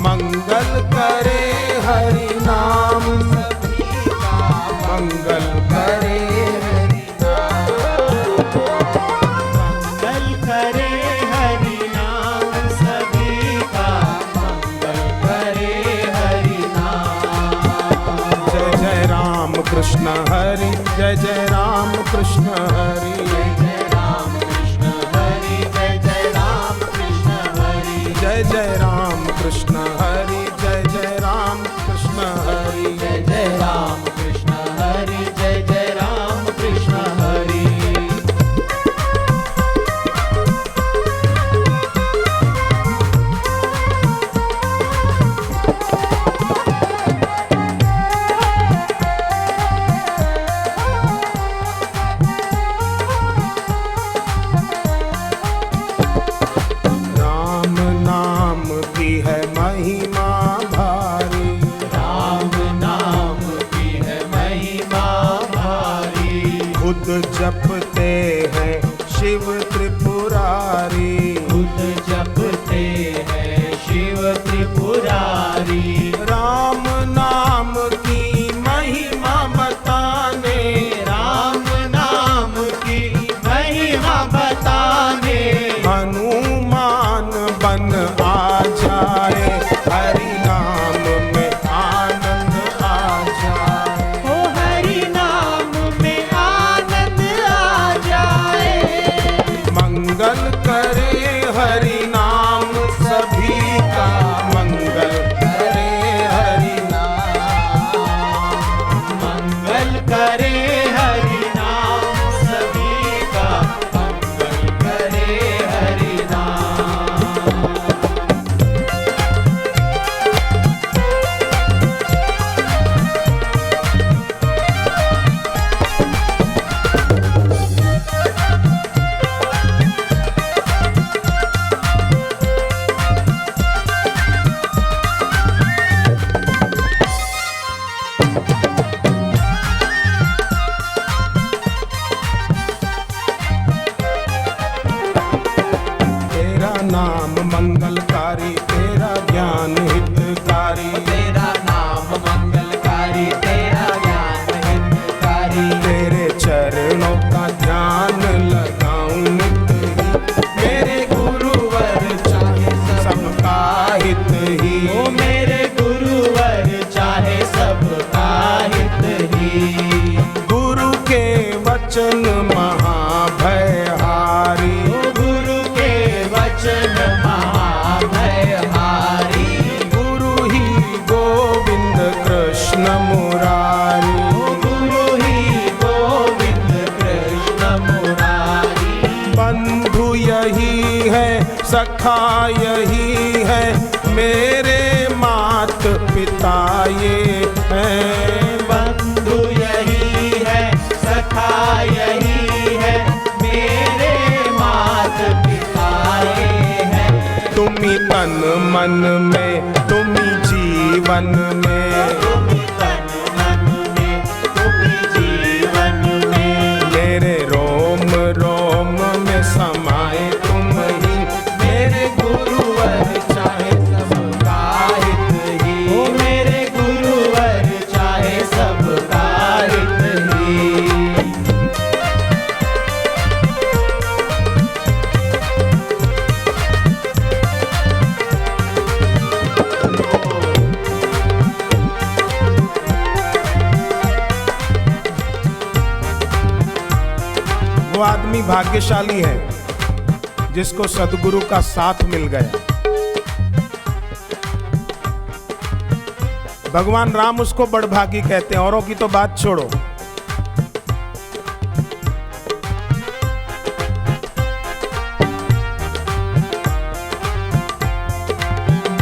मंगल करे हरि नाम सभी का, मंगल करे हरि मंगल करे हरि नाम सभी का, मंगल करे हरि नाम। जय जय राम कृष्ण हरि, जय जय राम कृष्ण हरि, जय राम कृष्ण हरि, जय जय राम कृष्ण हरि, जय जय राम कृष्ण हरि, जय जय राम कृष्ण हरि। जय जय राम कृष्ण हरि, जय जय राम कृष्ण हरि। राम नाम की है महिमा भारी, राम नाम की है महिमा भारी। खुद जपते हैं शिव त्रिपुरारी, खुद जपते हैं शिव त्रिपुरारी। राम नाम की महिमा बताने, राम नाम की महिमा बताने, हनुमान बन आ जाए, हरि नाम में आनंद आ जाए, ओ हरि नाम में आनंद आ जाए। मंगल करे हरि नाम सभी का, मंगल करे हरि नाम, मंगल करे हरि नाम सभी का, मंगल करे हरि नाम। वचन महाभयहारी, गुरु के वचन महाभयहारी, गुरु ही गोविंद कृष्ण मुरारी, गुरु ही गोविंद कृष्ण मुरारी। बंधु यही है सखा यही है, मेरे मात पिता ये हैं। बंधु यही है सखा यही है, मेरे मात पिता ये हैं। तुम्ही तन मन में, तुम्ही जीवन में, तुम्ही तन मन में, तुम्ही जीवन में, मेरे रोम रोम में समाए तुम ही, मेरे गुरुवर चाहे सबका हित ही, ओ मेरे गुरुवर चाहे सबका हित ही। वो आदमी भाग्यशाली है जिसको सदगुरु का साथ मिल गया। भगवान राम उसको बड़भागी कहते हैं, औरों की तो बात छोड़ो।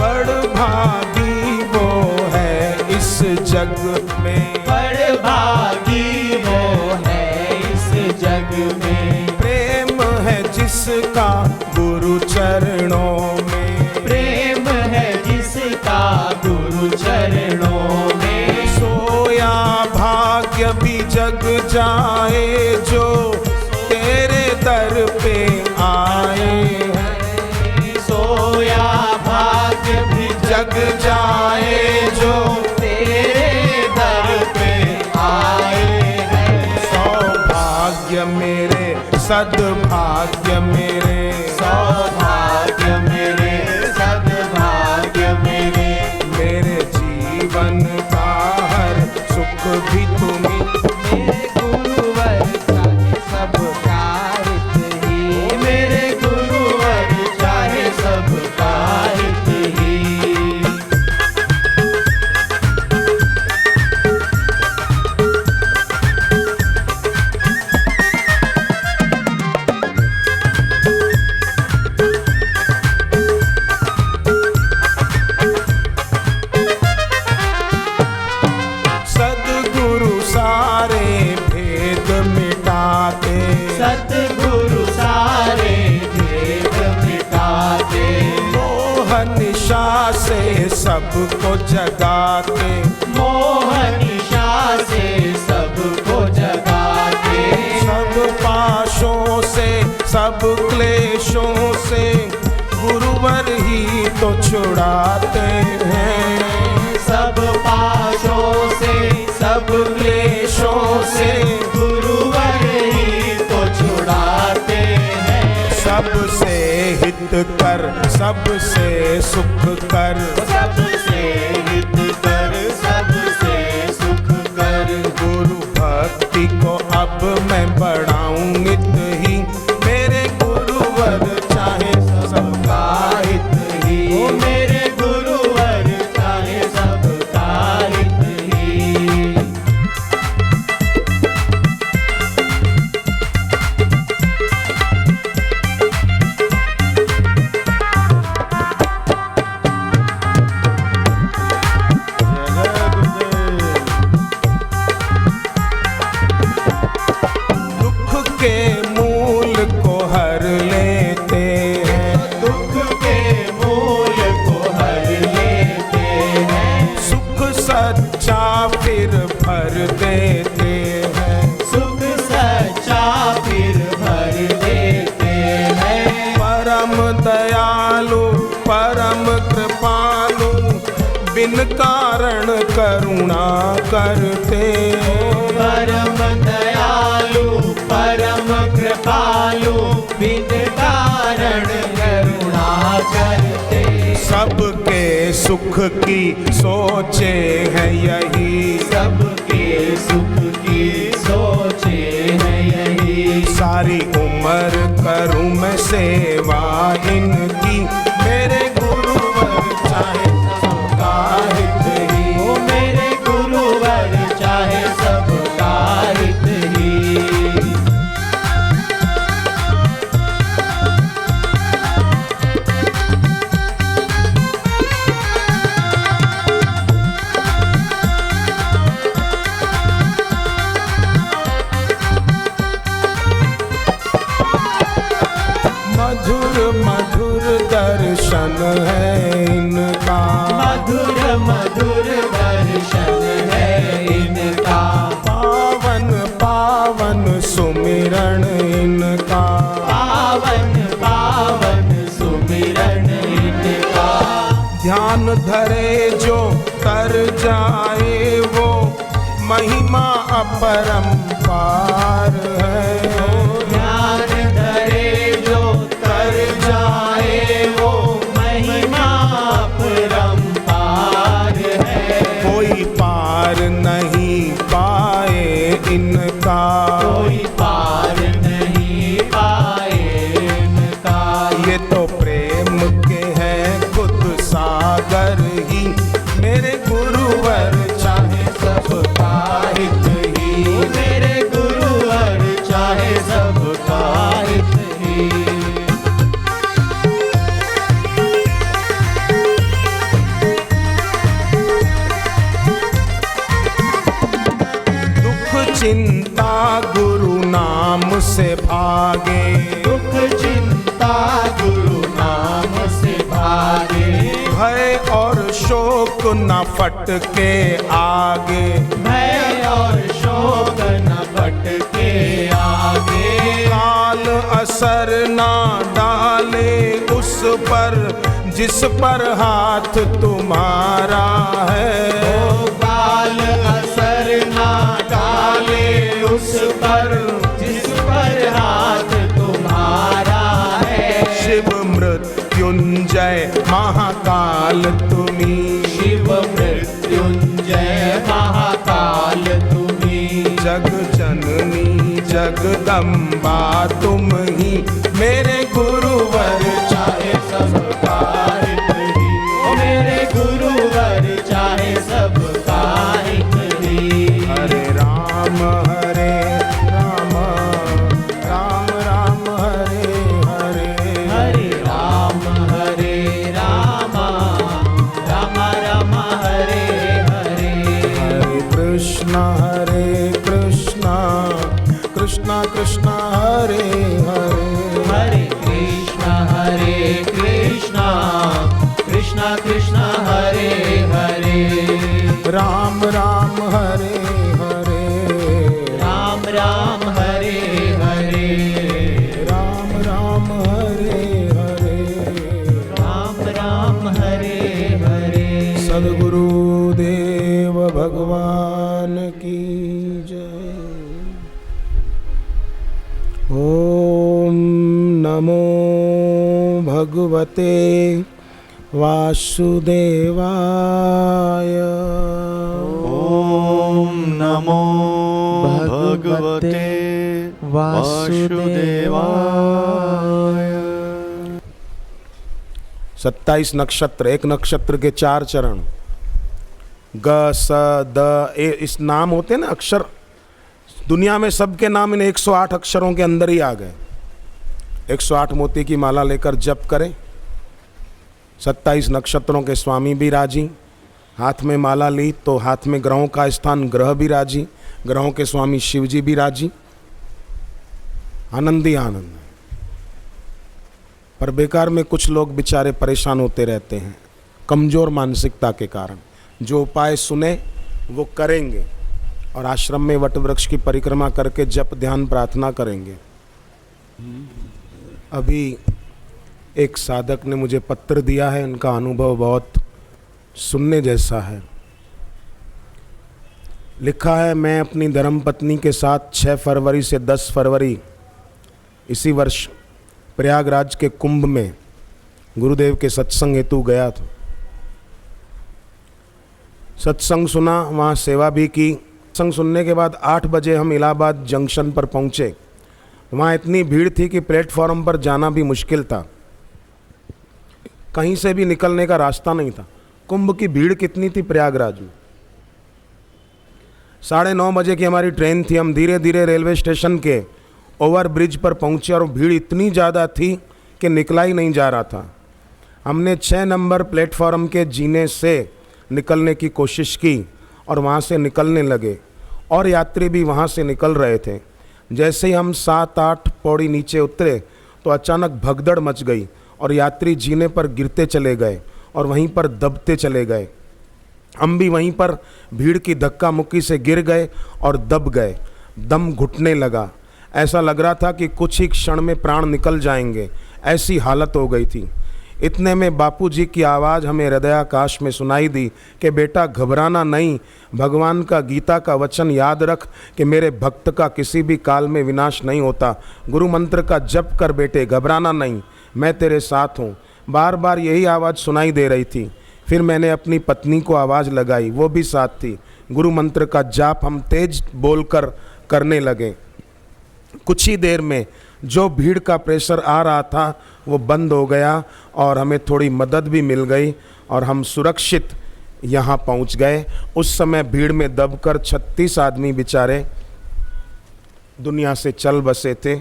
बड़भागी वो है इस जग में, बड़भागी वो है इस जग में, प्रेम है जिसका गुरु चरणों में, प्रेम है जिसका गुरु चरणों में। सोया भाग्य भी जग जाए जो तेरे दर पे आए हैं। सोया भाग्य भी जग जाए जो तेरे दर पे आए हैं। सौभाग्य मेरे सद्भाग्य मेरे, सौभाग्य मेरे सद्भाग्य मेरे, मेरे जीवन का हर सुख भी तुम्ही, मेरे गुरुवर चाहे सबका हित ही, मेरे गुरुवर चाहे सबका हित ही। सद्गुरु सारे भेद मिटाते, सतगुरु सारे भेद मिटाते, मोह निशा से सबको जगाते, मोह निशा से सबको जगाते, सब पाशों से सब क्लेशों से गुरुवर ही तो छुड़ाते हैं। सब पाशों से सब क्लेशों से गुरुवर ही तो छुड़ाते हैं। सबसे हित कर सबसे सुख कर, सबसे हित कर सबसे सुख कर, गुरु भक्ति को अब मैं बढ़ाऊं नित ही, मेरे गुरुवर चाहे सबका हित ही, ओ मेरे गुरुवर चाहे सबका हित ही। दुख के मूल को हर लेते हैं, दुख के मूल को हर लेते हैं, सुख सच्चा फिर भर देते हैं, सुख सच्चा फिर भर देते हैं। परम दयालु परम कृपालु बिन कारण करुणा करते, परम दयालु परम कृपालु बिन कारण करुणा करते, सबके सुख की सोचे हैं यही, सबके सुख की सोचे हैं यही। अमर करूं मैं सेवा इनकी, मेरे गुरुवर चाहे सबका हित ही। ओ मेरे गुरुवर चाहे सबका हित ही। मधुर मधुर दर्शन है इनका, मधुर मधुर दर्शन है इनका। पावन पावन सुमिरन इनका, पावन पावन सुमिरन इनका। ध्यान धरे जो तर जाए वो महिमा अपरंपार है। ध्यान धरे जो तर जाए वो महिमा अपरंपार है। कोई पार नहीं पाए इनका, कोई पार नहीं पाए इनका। ये तो प्रेम के है खुद सागर ही, मेरे गुरुवर चाहे सबका हित ही। मेरे गुरुवर चाहे सबका हित ही। दुख चिंता गुरु नाम से भागे, दुख चिंता गुरु नाम से भागे। भय और शोक न फटके आगे, भय और शोक न फटके आगे। काल असर ना डाले उस पर जिस पर हाथ तुम्हारा है। ओ काल असर ना डाले उस पर जिस पर हाथ तुम्हारा है। शिव मृत्युंजय महाकाल तुम्ही, शिव मृत्युंजय महाकाल तुम्ही। जग जननी जगदम्बा तुम ही, मेरे गुरुवर चाहे सबका हित ही। ओ मेरे गुरुवर चाहे सबका हित ही। हरे राम राम राम हरे हरे। हरे राम राम राम हरे हरे। हरे कृष्ण कृष्ण कृष्ण हरे हरे। हरे कृष्ण कृष्ण कृष्ण हरे हरे। राम राम हरे हरे। राम राम हरे हरे। राम राम हरे हरे। राम राम हरे हरे। सद्गुरु देव भगवान की जय। ओम नमो भगवते वासुदेवाय। ओम नमो भगवते वासुदेवाय। 27 नक्षत्र, एक नक्षत्र के 4 चरण, ग स द ए, इस नाम होते हैं ना अक्षर, दुनिया में सबके नाम इन 108 अक्षरों के अंदर ही आ गए। 108 मोती की माला लेकर जप करें। 27 नक्षत्रों के स्वामी भी राजी। हाथ में माला ली तो हाथ में ग्रहों का स्थान, ग्रह भी राजी, ग्रहों के स्वामी शिव जी भी राजी। आनंद ही आनंद। पर बेकार में कुछ लोग बेचारे परेशान होते रहते हैं कमज़ोर मानसिकता के कारण। जो उपाय सुने वो करेंगे और आश्रम में वट वृक्ष की परिक्रमा करके जप ध्यान प्रार्थना करेंगे। अभी एक साधक ने मुझे पत्र दिया है, उनका अनुभव बहुत सुनने जैसा है। लिखा है, मैं अपनी धर्मपत्नी के साथ 6 फरवरी से 10 फरवरी इसी वर्ष प्रयागराज के कुंभ में गुरुदेव के सत्संग हेतु गया था। सत्संग सुना, वहाँ सेवा भी की। सत्संग सुनने के बाद 8 बजे हम इलाहाबाद जंक्शन पर पहुँचे। वहाँ इतनी भीड़ थी कि प्लेटफॉर्म पर जाना भी मुश्किल था, कहीं से भी निकलने का रास्ता नहीं था। कुंभ की भीड़ कितनी थी प्रयागराज में। 9:30 बजे की हमारी ट्रेन थी। हम धीरे धीरे रेलवे स्टेशन के ओवर ब्रिज पर पहुंचे और भीड़ इतनी ज़्यादा थी कि निकला ही नहीं जा रहा था। हमने 6 नंबर प्लेटफॉर्म के जीने से निकलने की कोशिश की और वहाँ से निकलने लगे, और यात्री भी वहाँ से निकल रहे थे। जैसे ही हम 7-8 पौड़ी नीचे उतरे तो अचानक भगदड़ मच गई और यात्री जीने पर गिरते चले गए और वहीं पर दबते चले गए। हम भी वहीं पर भीड़ की धक्का मुक्की से गिर गए और दब गए। दम घुटने लगा, ऐसा लग रहा था कि कुछ ही क्षण में प्राण निकल जाएंगे, ऐसी हालत हो गई थी। इतने में बापूजी की आवाज़ हमें हृदयाकाश में सुनाई दी कि बेटा घबराना नहीं, भगवान का गीता का वचन याद रख कि मेरे भक्त का किसी भी काल में विनाश नहीं होता। गुरु मंत्र का जप कर बेटे, घबराना नहीं, मैं तेरे साथ हूँ। बार बार यही आवाज़ सुनाई दे रही थी। फिर मैंने अपनी पत्नी को आवाज़ लगाई, वो भी साथ थी। गुरु मंत्र का जाप हम तेज बोलकर करने लगे। कुछ ही देर में जो भीड़ का प्रेशर आ रहा था वो बंद हो गया और हमें थोड़ी मदद भी मिल गई और हम सुरक्षित यहाँ पहुँच गए। उस समय भीड़ में दबकर 36 आदमी बेचारे दुनिया से चल बसे थे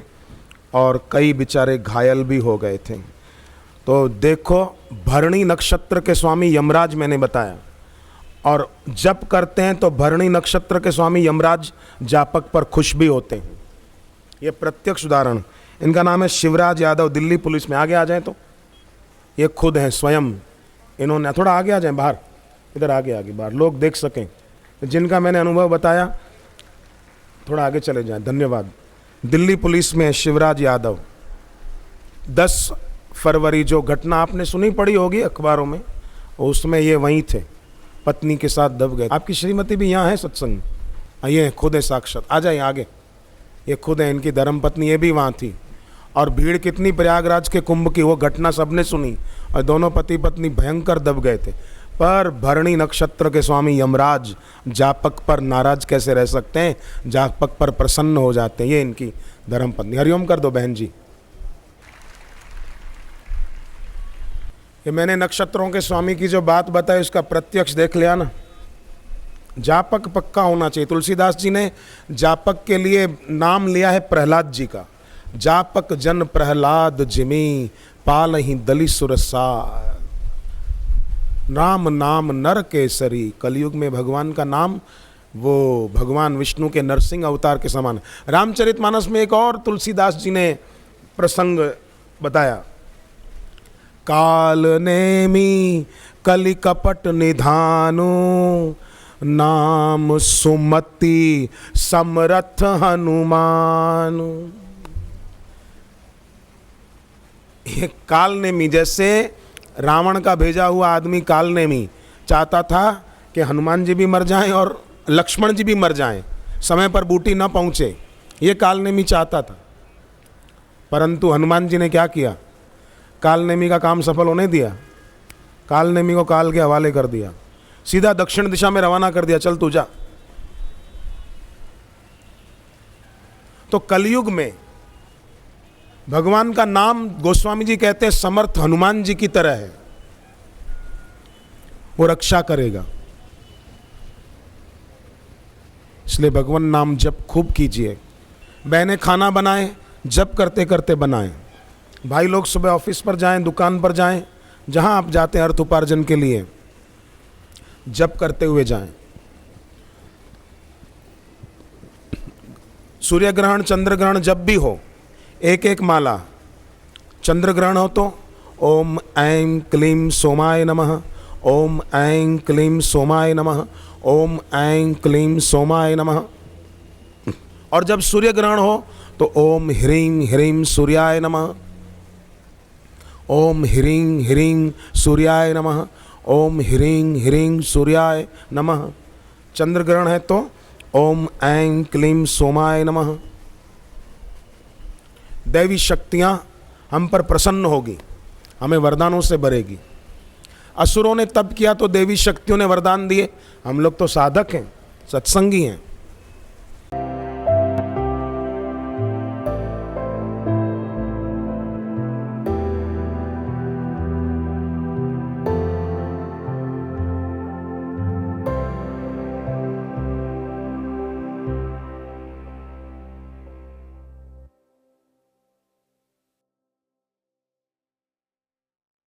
और कई बेचारे घायल भी हो गए थे। तो देखो, भरणी नक्षत्र के स्वामी यमराज मैंने बताया, और जप करते हैं तो भरणी नक्षत्र के स्वामी यमराज जापक पर खुश भी होते हैं। ये प्रत्यक्ष उदाहरण। इनका नाम है शिवराज यादव, दिल्ली पुलिस में। आगे आ जाएं तो ये खुद हैं स्वयं। इन्होंने थोड़ा आगे आ जाएं, बाहर, इधर आगे बाहर, लोग देख सकें जिनका मैंने अनुभव बताया। थोड़ा आगे चले जाएं, धन्यवाद। दिल्ली पुलिस में शिवराज यादव। 10 फरवरी जो घटना आपने सुनी पड़ी होगी अखबारों में, उसमें ये वहीं थे, पत्नी के साथ दब गए। आपकी श्रीमती भी यहाँ है सत्संग, ये खुद है साक्षात। आ जाए आगे, ये खुद है, इनकी धर्मपत्नी ये भी वहाँ थी। और भीड़ कितनी प्रयागराज के कुंभ की, वो घटना सबने सुनी और दोनों पति पत्नी भयंकर दब गए थे। पर भरणी नक्षत्र के स्वामी यमराज जापक पर नाराज कैसे रह सकते हैं, जापक पर प्रसन्न हो जाते हैं। ये इनकी धर्मपत्नी। हरिओम कर दो बहन जी। ये मैंने नक्षत्रों के स्वामी की जो बात बताई उसका प्रत्यक्ष देख लिया ना। जापक पक्का होना चाहिए। तुलसीदास जी ने जापक के लिए नाम लिया है प्रहलाद जी का। जापक जन प्रहलाद जिमी पालहि दलि सुरसार, राम नाम नर केसरी। कलयुग में भगवान का नाम वो भगवान विष्णु के नरसिंह अवतार के समान। रामचरितमानस में एक और तुलसीदास जी ने प्रसंग बताया। काल नेमी कलि कपट निधानु, नाम सुमति समरथ हनुमान। ये कालनेमी, जैसे रावण का भेजा हुआ आदमी कालनेमी चाहता था कि हनुमान जी भी मर जाएं और लक्ष्मण जी भी मर जाएं, समय पर बूटी न पहुंचे, ये कालनेमी चाहता था। परंतु हनुमान जी ने क्या किया, कालनेमी का काम सफल होने दिया। कालनेमी को काल के हवाले कर दिया, सीधा दक्षिण दिशा में रवाना कर दिया, चल तू जा। तो कलयुग में भगवान का नाम गोस्वामी जी कहते हैं समर्थ हनुमान जी की तरह है, वो रक्षा करेगा। इसलिए भगवान नाम जप खूब कीजिए। बहनें खाना बनाएं, जप करते करते बनाएं। भाई लोग सुबह ऑफिस पर जाएं, दुकान पर जाएं, जहां आप जाते हैं अर्थ उपार्जन के लिए, जप करते हुए जाएं। सूर्य ग्रहण, चंद्र ग्रहण जब भी हो, एक एक माला। चंद्र ग्रहण हो तो ओम ऐं क्लीं सोमाय नमः, ओम ऐं क्लीं सोमाय नमः, ओम ऐं क्लीं सोमाय नमः। और जब सूर्य ग्रहण हो तो ओम ह्रीं ह्रीं सूर्याय नमः, ओम ह्रीं ह्रीं सूर्याय नमः, ओम ह्रीं ह्रीं सूर्याय नमः। चंद्र ग्रहण है तो ओम ऐं क्लीं सोमाय नमः। दैवी शक्तियाँ हम पर प्रसन्न होगी, हमें वरदानों से भरेगी। असुरों ने तप किया तो देवी शक्तियों ने वरदान दिए। हम लोग तो साधक हैं, सत्संगी हैं।